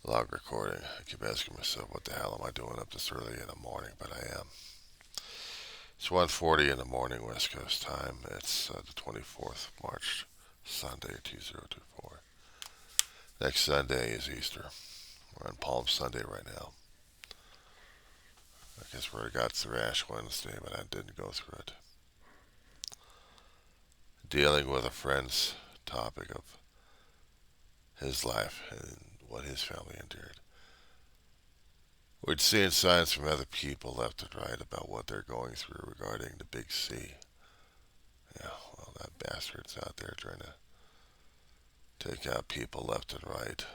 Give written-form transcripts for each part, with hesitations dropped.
log recording. I keep asking myself, what the hell am I doing up this early in the morning? But I am. It's 1:40 in the morning, West Coast time. It's the 24th of March, Sunday, 2024. Next Sunday is Easter. We're on Palm Sunday right now. I guess we already got through Ash Wednesday, but I didn't go through it. Dealing with a friend's topic of his life and what his family endured. We're seeing signs from other people left and right about what they're going through regarding the big C. Yeah, well, that bastard's out there trying to take out people left and right.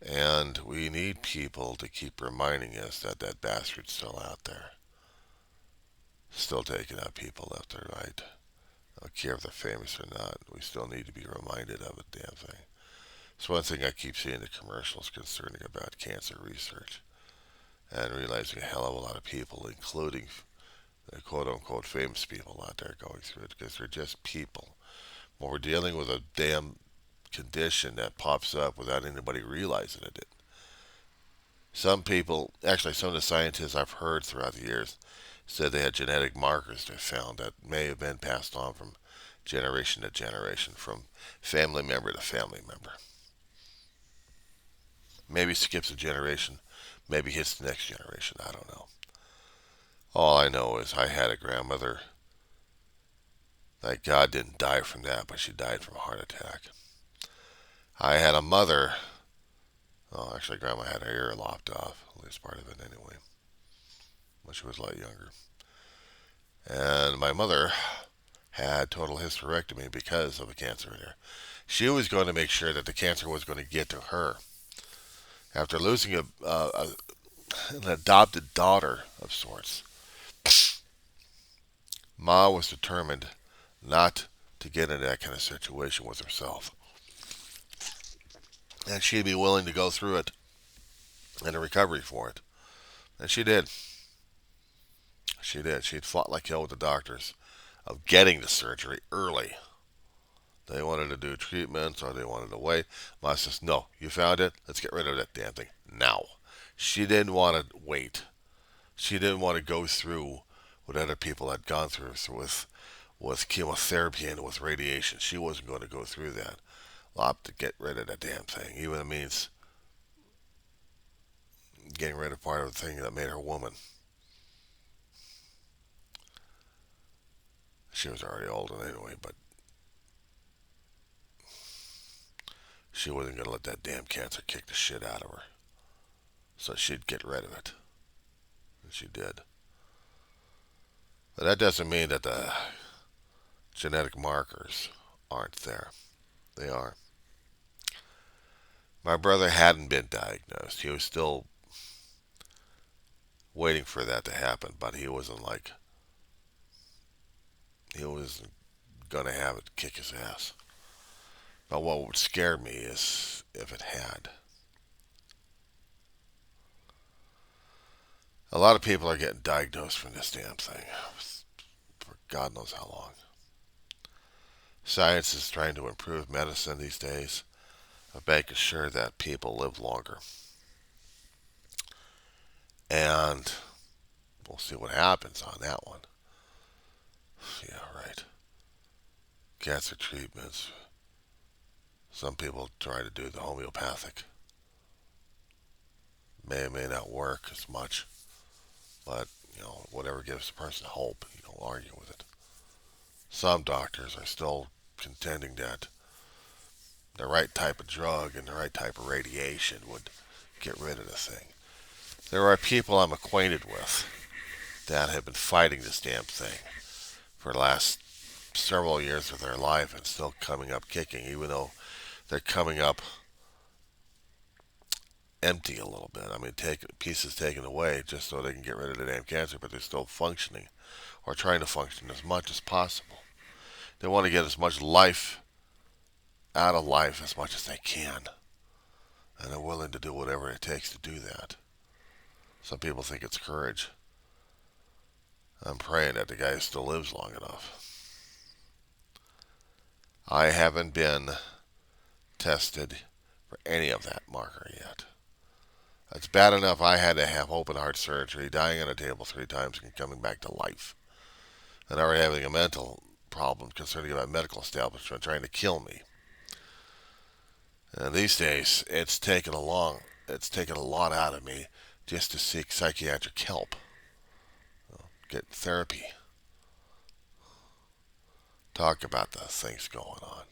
And we need people to keep reminding us that that bastard's still out there. Still taking out people left and right. I don't care if they're famous or not. We still need to be reminded of it, damn thing. It's one thing I keep seeing the commercials concerning about cancer research. And realizing a hell of a lot of people, including the quote-unquote famous people out there going through it, because they're just people. When we're dealing with a damn condition that pops up without anybody realizing it. Some people, actually some of the scientists I've heard throughout the years, said they had genetic markers they found that may have been passed on from generation to generation, from family member to family member. Maybe skips a generation, maybe hits the next generation, I don't know. All I know is I had a grandmother. Thank God didn't die from that, but she died from a heart attack. I had a mother. Oh, actually, Grandma had her ear lopped off, at least part of it anyway, when she was a lot younger. And my mother had total hysterectomy because of a cancer in her. She was going to make sure that the cancer was going to get to her. After losing an adopted daughter of sorts, Ma was determined not to get into that kind of situation with herself. And she'd be willing to go through it and a recovery for it. And she did. She did. She'd fought like hell with the doctors of getting the surgery early. They wanted to do treatments or they wanted to wait. Ma says, no, you found it. Let's get rid of that damn thing now. She didn't want to wait. She didn't want to go through what other people had gone through with chemotherapy and with radiation. She wasn't going to go through that. Lop to get rid of that damn thing, even if it means getting rid of part of the thing that made her woman. She was already old anyway, but she wasn't going to let that damn cancer kick the shit out of her. So she'd get rid of it. And she did. But that doesn't mean that the genetic markers aren't there. They are. My brother hadn't been diagnosed. He was still waiting for that to happen, but he wasn't he was going to have it kick his ass. But what would scare me is if it had. A lot of people are getting diagnosed from this damn thing for God knows how long. Science is trying to improve medicine these days of making sure that people live longer. And we'll see what happens on that one. Yeah, right. Cancer treatments. Some people try to do the homeopathic. May or may not work as much. But, whatever gives the person hope, you don't argue with it. Some doctors are still contending that the right type of drug and the right type of radiation would get rid of the thing. There are people I'm acquainted with that have been fighting this damn thing for the last several years of their life and still coming up kicking, even though they're coming up empty a little bit. I mean, pieces taken away just so they can get rid of the damn cancer, but they're still functioning or trying to function as much as possible. They want to get as much life out of life as much as they can, and they're willing to do whatever it takes to do that. Some people think it's courage. I'm praying that the guy still lives long enough. I haven't been tested for any of that marker yet. It's bad enough I had to have open heart surgery, dying on a table 3 times, and coming back to life. And already having a mental problem concerning my medical establishment trying to kill me. And these days, it's taken a lot out of me just to seek psychiatric help, get therapy, talk about the things going on.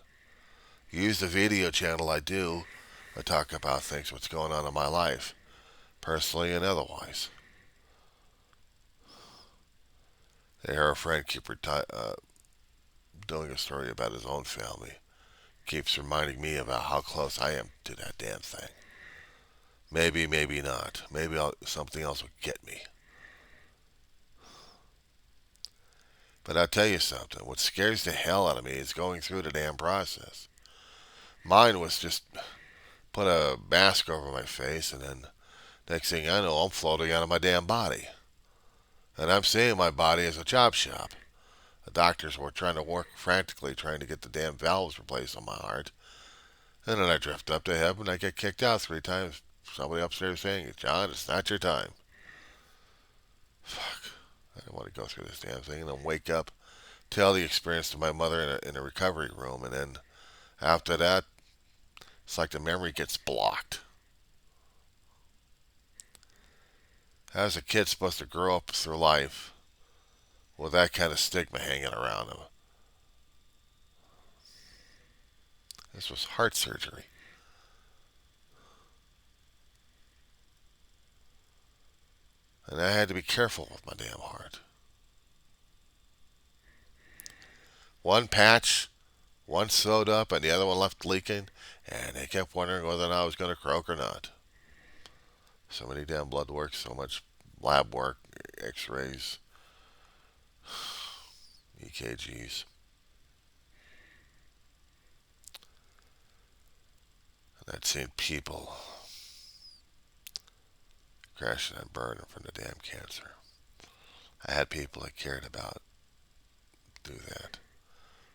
Use the video channel I do. I talk about things, what's going on in my life, personally and otherwise. I hear a friend keep doing a story about his own family. Keeps reminding me about how close I am to that damn thing. Maybe, maybe not. Maybe something else will get me. But I'll tell you something. What scares the hell out of me is going through the damn process. Mine was just put a mask over my face, and then next thing I know, I'm floating out of my damn body. And I'm seeing my body as a job shop. The doctors were trying to work frantically trying to get the damn valves replaced on my heart. And then I drift up to heaven and I get kicked out 3 times. Somebody upstairs saying, John, it's not your time. Fuck. I don't want to go through this damn thing. And then wake up, tell the experience to my mother in a recovery room. And then after that, it's like the memory gets blocked. How's a kid supposed to grow up through life with that kind of stigma hanging around him? This was heart surgery. And I had to be careful with my damn heart. One patch, one sewed up, and the other one left leaking, and they kept wondering whether or not I was going to croak or not. So many damn blood work, so much lab work, x-rays, EKGs. And I'd seen people crashing and burning from the damn cancer. I had people I cared about do that.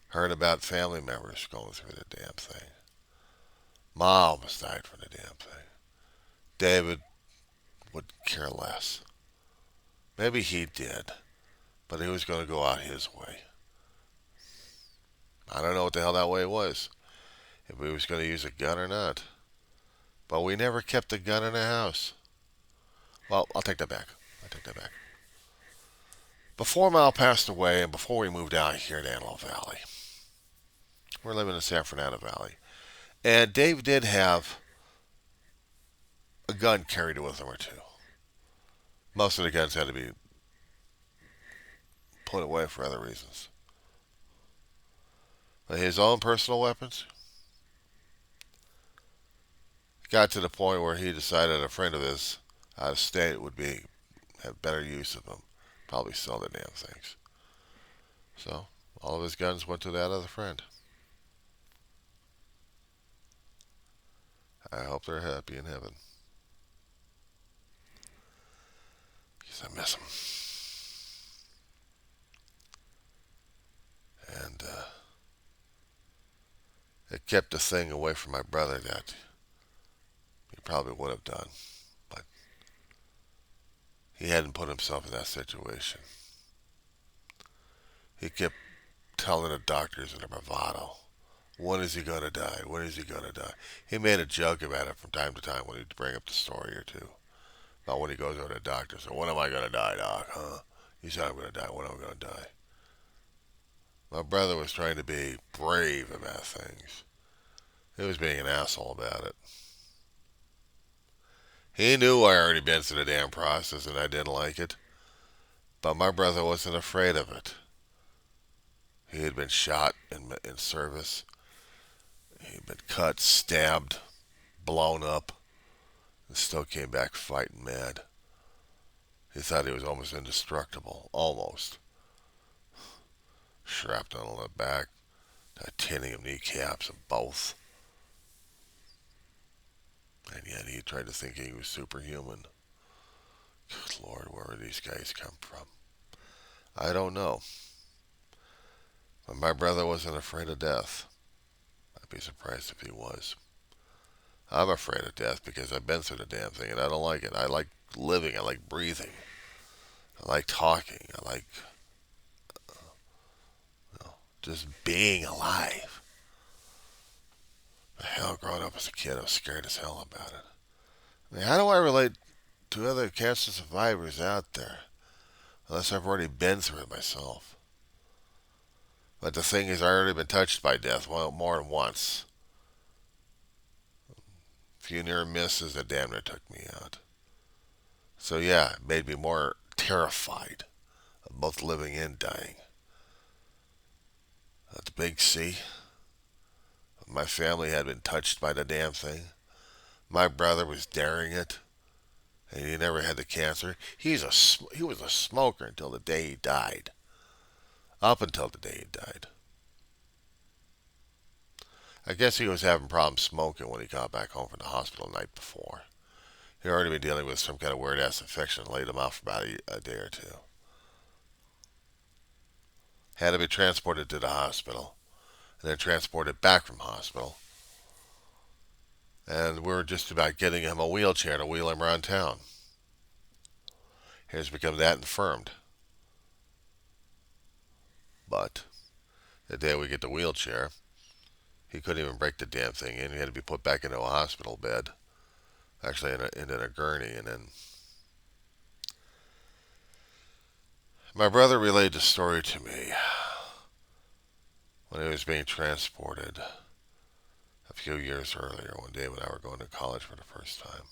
Heard about family members going through the damn thing. Ma almost died from the damn thing. David would care less. Maybe he did, but he was going to go out his way. I don't know what the hell that way was. If he was going to use a gun or not. But we never kept a gun in the house. Well, I'll take that back. Before Mal passed away and before we moved out here in Antelope Valley, we're living in San Fernando Valley, and Dave did have a gun carried with him or two. Most of the guns had to be put away for other reasons. But his own personal weapons got to the point where he decided a friend of his out of state would have better use of them. Probably sell the damn things. So all of his guns went to that other friend. I hope they're happy in heaven. Because I miss them. And it kept a thing away from my brother that he probably would have done. But he hadn't put himself in that situation. He kept telling the doctors in a bravado, when is he going to die? When is he going to die? He made a joke about it from time to time when he'd bring up the story or two. About when he goes over to the doctor. So, when am I going to die, doc? Huh? He said I'm going to die. When am I going to die? My brother was trying to be brave about things. He was being an asshole about it. He knew I already been through the damn process and I didn't like it. But my brother wasn't afraid of it. He had been shot in service. He'd been cut, stabbed, blown up, and still came back fighting mad. He thought he was almost indestructible. Almost. Shrapnel on the back, titanium kneecaps in both. And yet he tried to think he was superhuman. Good Lord, where did these guys come from? I don't know. But my brother wasn't afraid of death. I'd be surprised if he was. I'm afraid of death because I've been through the damn thing and I don't like it. I like living. I like breathing. I like talking. I like just being alive. The hell, growing up as a kid, I was scared as hell about it. I mean, how do I relate to other cancer survivors out there unless I've already been through it myself? But the thing is, I've already been touched by death more than once. A few near misses that damn near took me out. So yeah, it made me more terrified of both living and dying. At the big C, my family had been touched by the damn thing. My brother was daring it, and he never had the cancer. He was a smoker until the day he died. Up until the day he died. I guess he was having problems smoking when he got back home from the hospital the night before. He'd already been dealing with some kind of weird ass infection and laid him off for about a day or two. Had to be transported to the hospital, and then transported back from hospital. And we were just about getting him a wheelchair to wheel him around town. He's become that infirmed. But the day we get the wheelchair, he couldn't even break the damn thing in. He had to be put back into a hospital bed, actually in a gurney. And then my brother relayed the story to me when he was being transported a few years earlier, one day when I were going to college for the first time.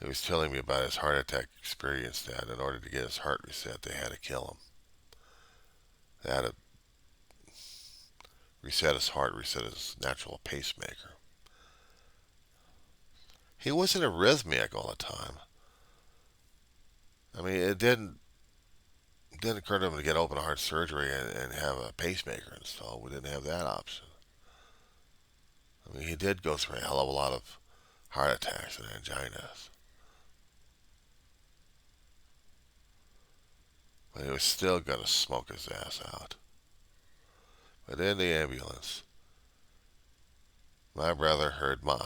He was telling me about his heart attack experience that in order to get his heart reset, they had to kill him. They had to reset his heart, reset his natural pacemaker. He wasn't arrhythmic all the time. I mean, it didn't occur to him to get open heart surgery and have a pacemaker installed. We didn't have that option. I mean, he did go through a hell of a lot of heart attacks and anginas. But he was still going to smoke his ass out. But in the ambulance, my brother heard Ma.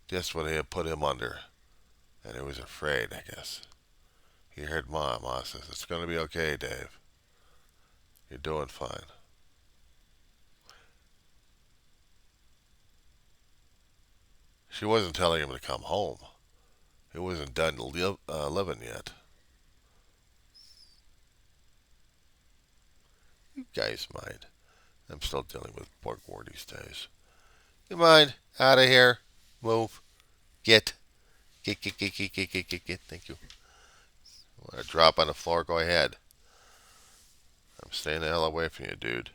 Just when he had put him under, and he was afraid, I guess. He heard Ma. Ma says, "It's going to be okay, Dave. You're doing fine." She wasn't telling him to come home. He wasn't done living yet. You guys mind? I'm still dealing with pork war these days. You mind? Out of here. Move. Get. Get. Thank you. Want to drop on the floor? Go ahead. I'm staying the hell away from you, dude.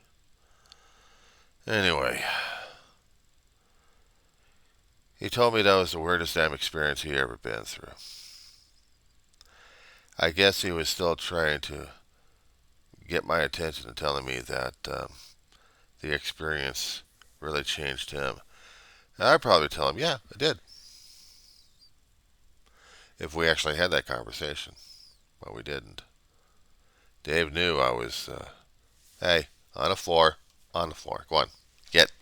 Anyway, he told me that was the weirdest damn experience he ever been through. I guess he was still trying to get my attention and telling me that the experience really changed him. And I'd probably tell him, yeah, it did. If we actually had that conversation. But we didn't. Dave knew I was, hey, on the floor. On the floor. Go on. Get.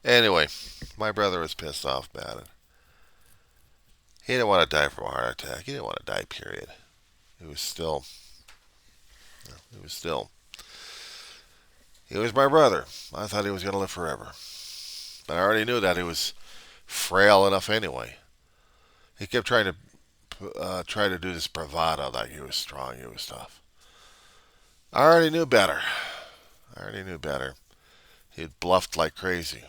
Anyway, my brother was pissed off about it. He didn't want to die from a heart attack. He didn't want to die, period. He was still, he was still, he was my brother. I thought he was going to live forever. But I already knew that he was frail enough anyway. He kept try to do this bravado like he was strong, he was tough. I already knew better. I already knew better. He bluffed like crazy.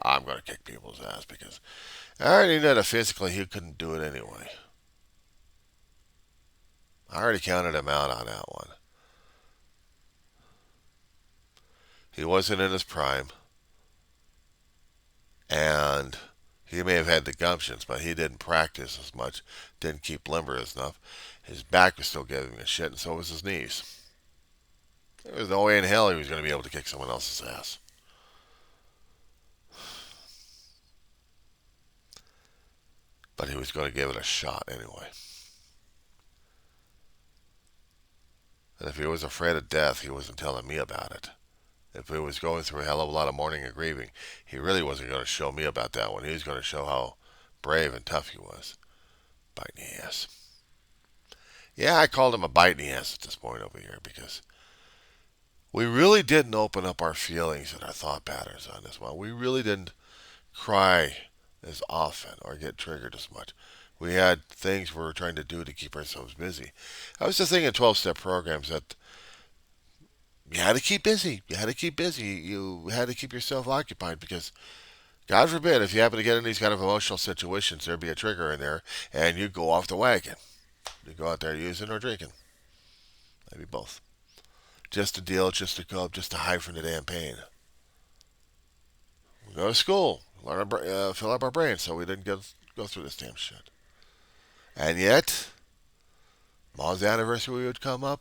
I'm going to kick people's ass because I already knew that physically he couldn't do it anyway. I already counted him out on that one. He wasn't in his prime. And he may have had the gumptions, but he didn't practice as much, didn't keep limber enough. His back was still giving him a shit, and so was his knees. There was no way in hell he was going to be able to kick someone else's ass. But he was going to give it a shot anyway. And if he was afraid of death, he wasn't telling me about it. If he was going through a hell of a lot of mourning and grieving, he really wasn't going to show me about that one. He was going to show how brave and tough he was. Bite in the ass. Yeah, I called him a bite in the ass at this point over here because we really didn't open up our feelings and our thought patterns on this one. We really didn't cry as often or get triggered as much. We had things we were trying to do to keep ourselves busy. I was just thinking in 12-step programs that you had to keep busy. You had to keep busy. You had to keep yourself occupied because, God forbid, if you happen to get in these kind of emotional situations, there'd be a trigger in there and you'd go off the wagon. You go out there using or drinking. Maybe both. Just to deal, just to cope, just to hide from the damn pain. We go to school, fill up our brains so we didn't go through this damn shit. And yet, Mom's anniversary would come up,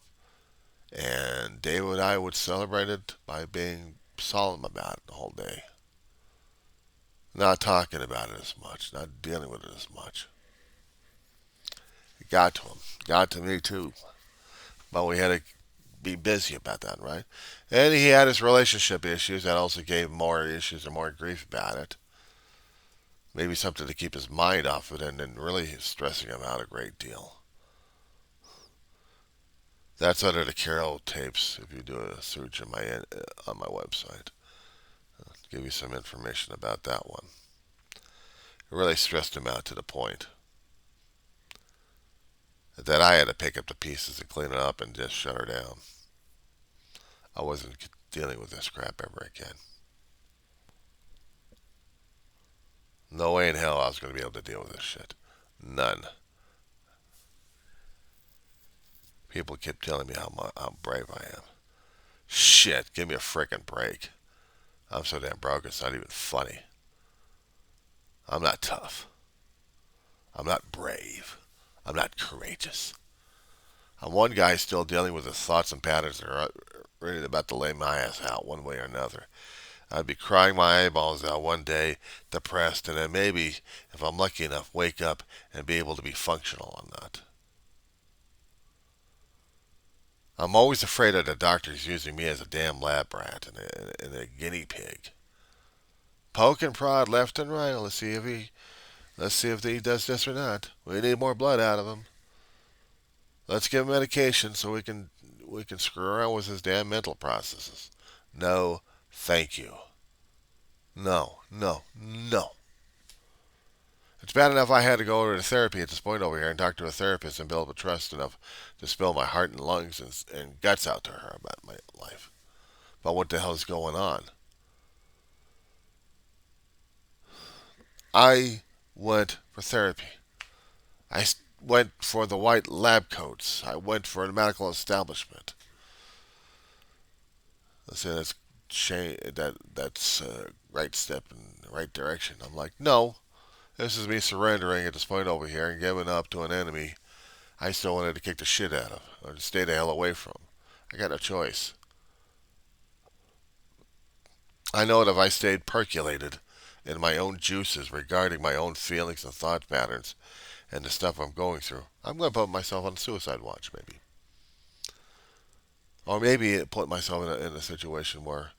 and David and I would celebrate it by being solemn about it the whole day. Not talking about it as much, not dealing with it as much. It got to him. Got to me too. But we had to be busy about that, right? And he had his relationship issues that also gave more issues and more grief about it. Maybe something to keep his mind off it and then really stressing him out a great deal. That's under the Carol tapes. If you do a search on my website, I'll give you some information about that one. It really stressed him out to the point that I had to pick up the pieces and clean it up and just shut her down. I wasn't dealing with this crap ever again. No way in hell I was going to be able to deal with this shit. None. People kept telling me how brave I am. Shit, give me a frickin' break. I'm so damn broke, it's not even funny. I'm not tough. I'm not brave. I'm not courageous. I'm one guy still dealing with the thoughts and patterns that are ready about to lay my ass out one way or another. I'd be crying my eyeballs out one day, depressed, and then maybe, if I'm lucky enough, wake up and be able to be functional on that. I'm always afraid of the doctors using me as a damn lab rat and a guinea pig. Poke and prod left and right. Let's see if he does this or not. We need more blood out of him. Let's give him medication so we can screw around with his damn mental processes. No, thank you. No, no, no. It's bad enough I had to go over to therapy at this point over here and talk to a therapist and build up trust enough to spill my heart and lungs and guts out to her about my life. But what the hell is going on? I went for therapy. I went for the white lab coats. I went for a medical establishment. Let's say that's a right step in the right direction. I'm like, no, this is me surrendering at this point over here and giving up to an enemy I still wanted to kick the shit out of or to stay the hell away from. I got no choice. I know that if I stayed percolated in my own juices regarding my own feelings and thought patterns and the stuff I'm going through, I'm going to put myself on suicide watch, maybe. Or maybe put myself in a situation where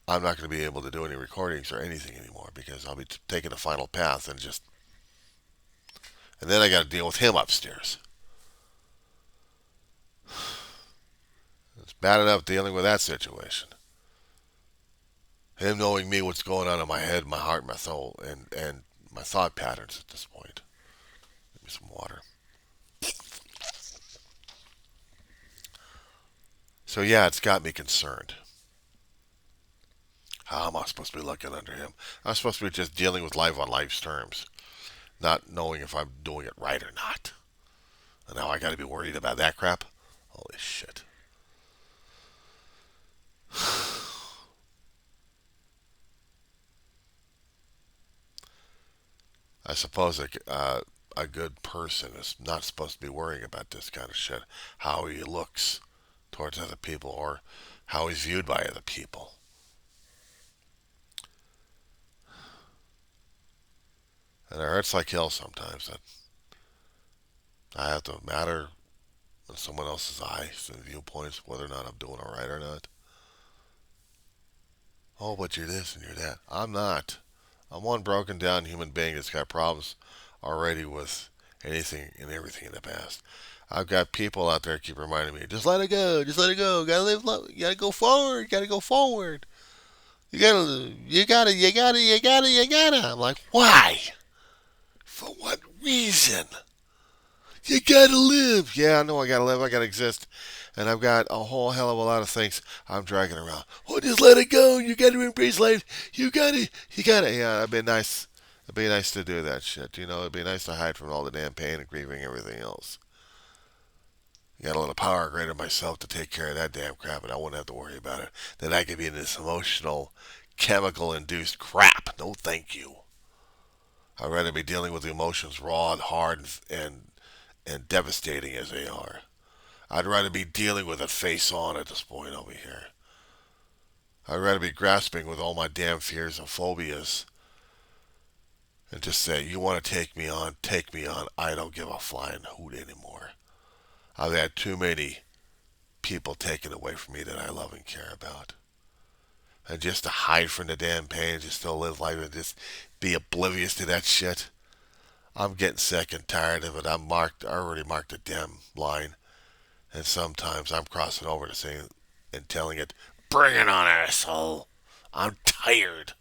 I'm not going to be able to do any recordings or anything anymore because I'll be taking a final path and then I got to deal with him upstairs. It's bad enough dealing with that situation. Him knowing me, what's going on in my head, my heart, my soul, and my thought patterns at this point. Give me some water. So yeah, it's got me concerned. How am I supposed to be looking under him? I'm supposed to be just dealing with life on life's terms, not knowing if I'm doing it right or not. And now I got to be worried about that crap? Holy shit. I suppose a good person is not supposed to be worrying about this kind of shit. How he looks towards other people or how he's viewed by other people. And it hurts like hell sometimes that I have to in someone else's eyes and viewpoints, whether or not I'm doing all right or not. Oh, but you're this and you're that. I'm not. I'm one broken down human being that's got problems already with anything and everything in the past. I've got people out there keep reminding me, just let it go, just let it go. Gotta live, you gotta go forward, gotta go forward. You gotta. I'm like, why? For what reason? You gotta live. Yeah, I know I gotta live. I gotta exist. And I've got a whole hell of a lot of things I'm dragging around. Oh, just let it go. You gotta embrace life. You gotta. Yeah, it'd be nice. It'd be nice to do that shit. It'd be nice to hide from all the damn pain and grieving and everything else. You got a little power greater myself to take care of that damn crap, and I wouldn't have to worry about it. Then I could be in this emotional, chemical-induced crap. No, thank you. I'd rather be dealing with the emotions raw and hard and devastating as they are. I'd rather be dealing with it face on at this point over here. I'd rather be grasping with all my damn fears and phobias and just say, you want to take me on, take me on. I don't give a flying hoot anymore. I've had too many people taken away from me that I love and care about. And just to hide from the damn pain and just still live life and just be oblivious to that shit. I'm getting sick and tired of it. I already marked a damn line. And sometimes I'm crossing over to saying and telling it, bring it on, asshole. I'm tired.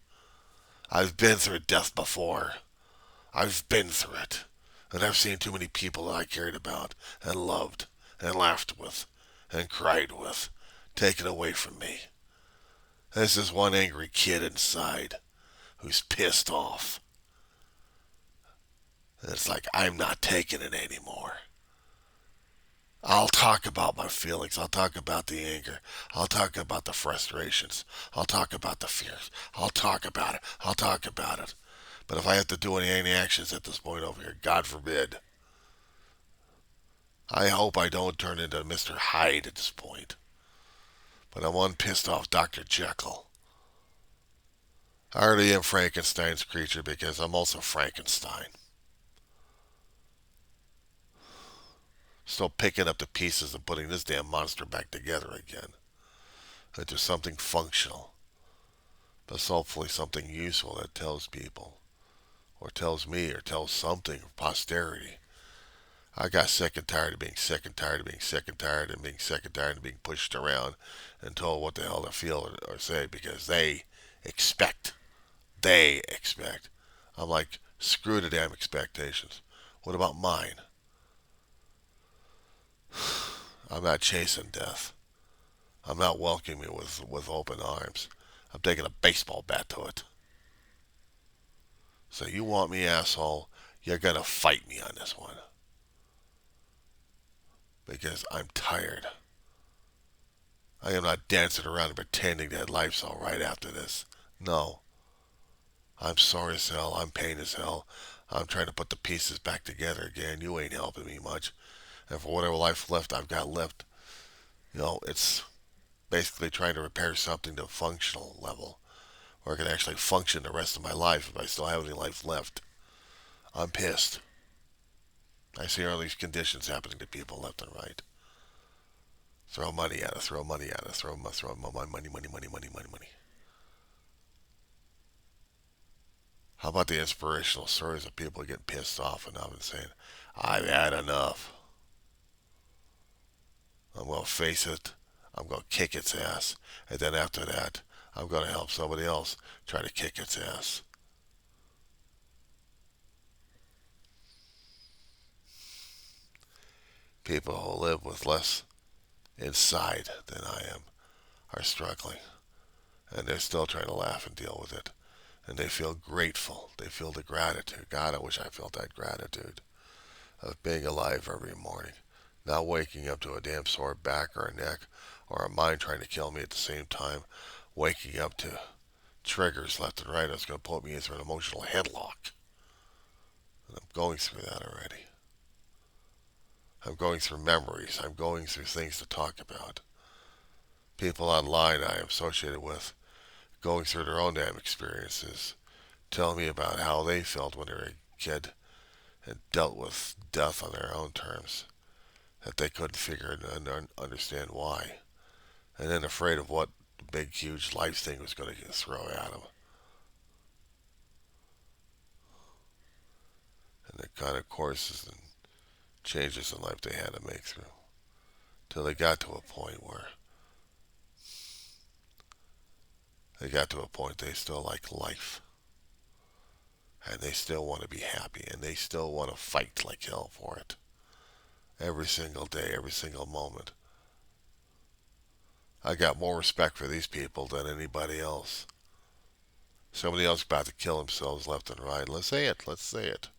I've been through death before. I've been through it. And I've seen too many people that I cared about and loved and laughed with and cried with taken away from me. There's this one angry kid inside who's pissed off. And it's like, I'm not taking it anymore. I'll talk about my feelings. I'll talk about the anger. I'll talk about the frustrations. I'll talk about the fears. I'll talk about it. I'll talk about it. But if I have to do any actions at this point over here, God forbid. I hope I don't turn into Mr. Hyde at this point. But I'm one pissed off Dr. Jekyll. I already am Frankenstein's creature because I'm also Frankenstein. Still picking up the pieces and putting this damn monster back together again into something functional. But hopefully something useful that tells people, or tells me, or tells something of posterity. I got sick and tired of being sick and tired of being sick and tired of being sick and tired of being pushed around and told what the hell to feel or say because they expect. They expect. I'm like, screw the damn expectations. What about mine? I'm not chasing death. I'm not welcoming it with open arms. I'm taking a baseball bat to it. So you want me, asshole? You're gonna fight me on this one. Because I'm tired. I am not dancing around and pretending that life's alright after this. No. I'm sorry as hell. I'm pain as hell. I'm trying to put the pieces back together again. You ain't helping me much. And for whatever life left I've got left, it's basically trying to repair something to a functional level where I can actually function the rest of my life if I still have any life left. I'm pissed. I see all these conditions happening to people left and right. Throw money at us, throw money at us, throw money. How about the inspirational stories of people getting pissed off and up and saying, I've had enough. I'm going to face it. I'm going to kick its ass. And then after that, I'm going to help somebody else try to kick its ass. People who live with less inside than I am are struggling. And they're still trying to laugh and deal with it. And they feel grateful. They feel the gratitude. God, I wish I felt that gratitude of being alive every morning. Not waking up to a damn sore back or a neck or a mind trying to kill me at the same time. Waking up to triggers left and right that's going to put me into an emotional headlock. And I'm going through that already. I'm going through memories. I'm going through things to talk about. People online I am associated with going through their own damn experiences, telling me about how they felt when they were a kid and dealt with death on their own terms. that they couldn't figure and understand why. And then afraid of what the big, huge life thing was going to throw at them. And the kind of courses and changes in life they had to make through. Till they got to a point where they still like life. And they still want to be happy. And they still want to fight like hell for it. Every single day, every single moment. I got more respect for these people than anybody else. Somebody else about to kill themselves left and right. Let's say it. Let's say it.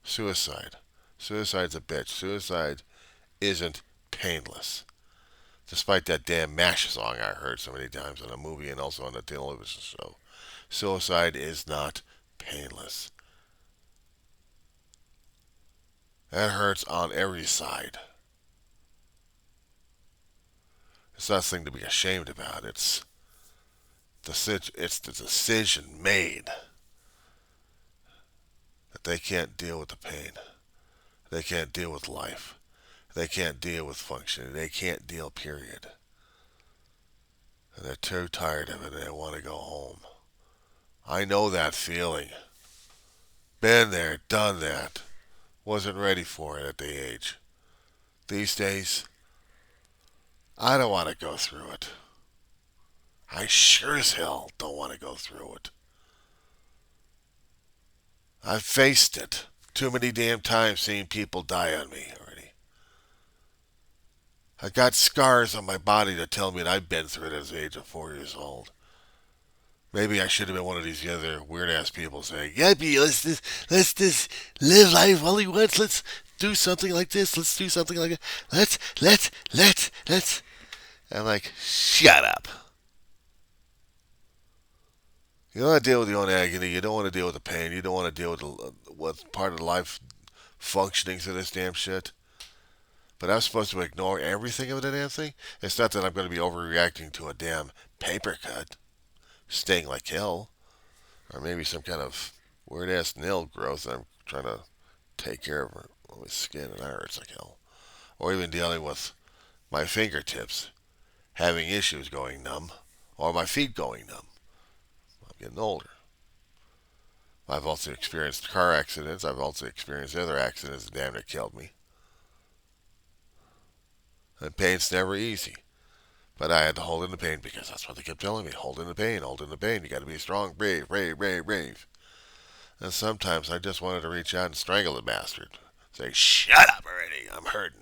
Suicide. Suicide's a bitch. Suicide isn't painless. Despite that damn MASH song I heard so many times in a movie and also on a television show. Suicide is not painless. That hurts on every side. It's nothing to be ashamed about. It's the decision made that they can't deal with the pain. They can't deal with life. They can't deal with functioning. They can't deal, period. And they're too tired of it and they want to go home. I know that feeling. Been there, done that. Wasn't ready for it at the age. These days, I don't want to go through it. I sure as hell don't want to go through it. I've faced it too many damn times seeing people die on me already. I got scars on my body that tell me that I've been through it at the age of 4 years old. Maybe I should have been one of these other weird ass people saying, "Yeah, let's just live life only once. Let's do something like this. Let's do something like that. Let's." I'm like, shut up. You don't want to deal with your own agony. You don't want to deal with the pain. You don't want to deal with what's part of life functioning through this damn shit. But I'm supposed to ignore everything of the damn thing? It's not that I'm going to be overreacting to a damn paper cut, sting like hell, or maybe some kind of weird ass nail growth that I'm trying to take care of my skin and it hurts like hell. Or even dealing with my fingertips having issues going numb, or my feet going numb. I'm getting older. I've also experienced car accidents. I've also experienced other accidents that damn near killed me. And pain's never easy. But I had to hold in the pain because that's what they kept telling me. Hold in the pain, hold in the pain. You got to be strong, brave, brave, brave, brave. And sometimes I just wanted to reach out and strangle the bastard. Say, shut up already. I'm hurting.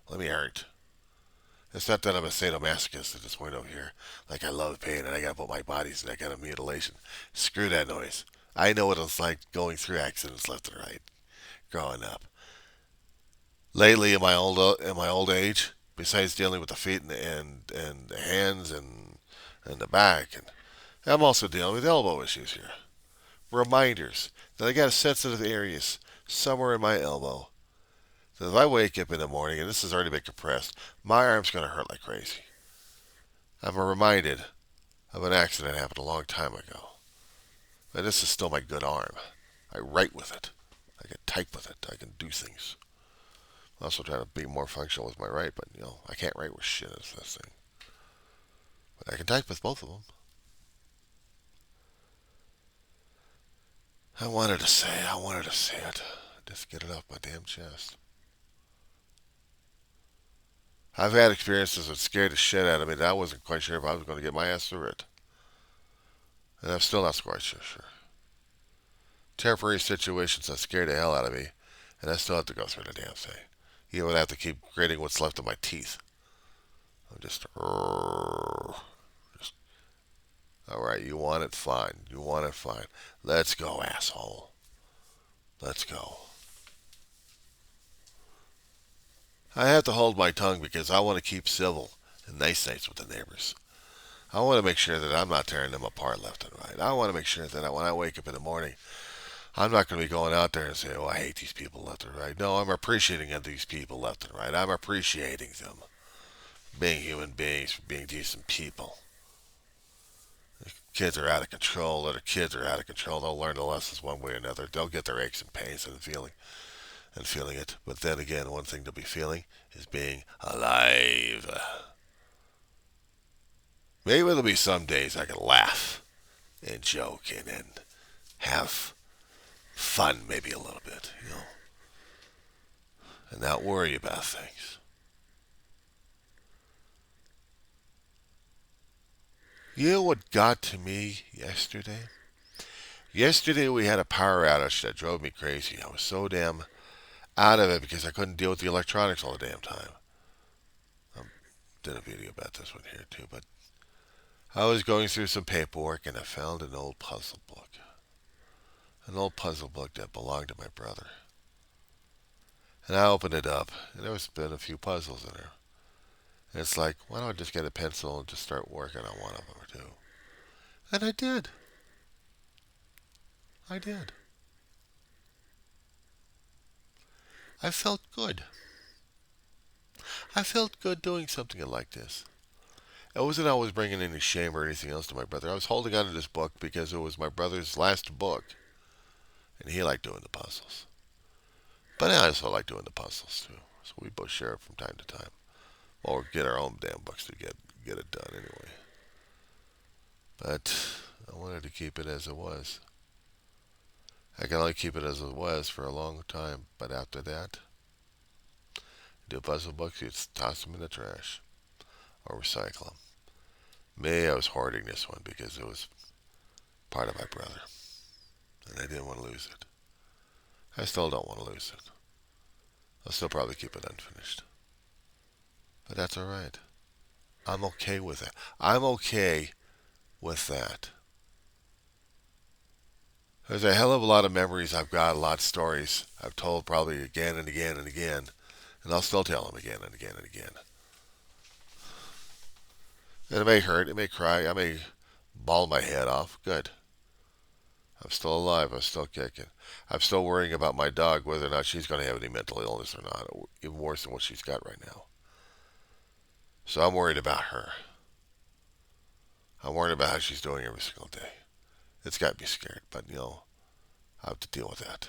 Let me hurt. It's not that I'm a sadomasochist at this point over here. Like I love pain and I got to put my bodies in that kind of mutilation. Screw that noise. I know what it's like going through accidents left and right growing up. Lately, in my old age, besides dealing with the feet and the hands and the back, and I'm also dealing with elbow issues here. Reminders that I got sensitive areas somewhere in my elbow. So if I wake up in the morning and this has already been compressed, my arm's going to hurt like crazy. I'm reminded of an accident that happened a long time ago. But this is still my good arm. I write with it. I can type with it. I can do things. I'm also trying to be more functional with my right, but I can't write with shit as this thing. But I can type with both of them. I wanted to say it. Just get it off my damn chest. I've had experiences that scared the shit out of me that I wasn't quite sure if I was going to get my ass through it. And I'm still not quite sure. Temporary situations that scared the hell out of me, and I still have to go through the damn thing. Even when I have to keep grating what's left of my teeth. I'm just all right, you want it, fine. You want it, fine. Let's go, asshole. Let's go. I have to hold my tongue because I want to keep civil and nice with the neighbors. I want to make sure that I'm not tearing them apart left and right. I want to make sure that when I wake up in the morning, I'm not going to be going out there and saying, "Oh, I hate these people left and right." No, I'm appreciating these people left and right. I'm appreciating them being human beings, being decent people. Kids are out of control. Other kids are out of control. They'll learn the lessons one way or another. They'll get their aches and pains and feeling. and feeling it. But then again, one thing to be feeling is being alive. Maybe there'll be some days I can laugh and joke and have fun, maybe a little bit, and not worry about things. You know what got to me yesterday? Yesterday we had a power outage that drove me crazy. I was so damn out of it because I couldn't deal with the electronics all the damn time. I did a video about this one here too, but I was going through some paperwork and I found an old puzzle book. An old puzzle book that belonged to my brother. And I opened it up, and there was been a few puzzles in there. And it's like, why don't I just get a pencil and just start working on one of them or two? And I did. I did. I felt good. I felt good doing something like this. It wasn't I was bringing any shame or anything else to my brother. I was holding on to this book because it was my brother's last book, and he liked doing the puzzles. But I also like doing the puzzles too. So we both share it from time to time. Or get our own damn books to get it done anyway. But I wanted to keep it as it was. I can only keep it as it was for a long time. But after that, do puzzle books, you toss them in the trash or recycle them. Me, I was hoarding this one because it was part of my brother. And I didn't want to lose it. I still don't want to lose it. I'll still probably keep it unfinished. But that's alright. I'm okay with it. I'm okay with that. There's a hell of a lot of memories I've got, a lot of stories I've told probably again and again and again, and I'll still tell them again and again and again. And it may hurt, it may cry, I may bawl my head off. Good. I'm still alive, I'm still kicking. I'm still worrying about my dog, whether or not she's going to have any mental illness or not, even worse than what she's got right now. So I'm worried about her. I'm worried about how she's doing every single day. It's got me scared, but I have to deal with that.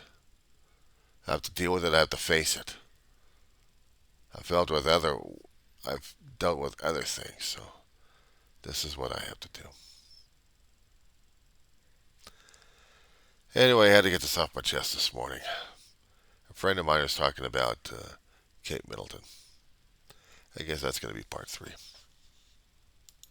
I have to deal with it. I have to face it. I've dealt with other things, so this is what I have to do. Anyway, I had to get this off my chest this morning. A friend of mine was talking about Kate Middleton. I guess that's going to be part 3.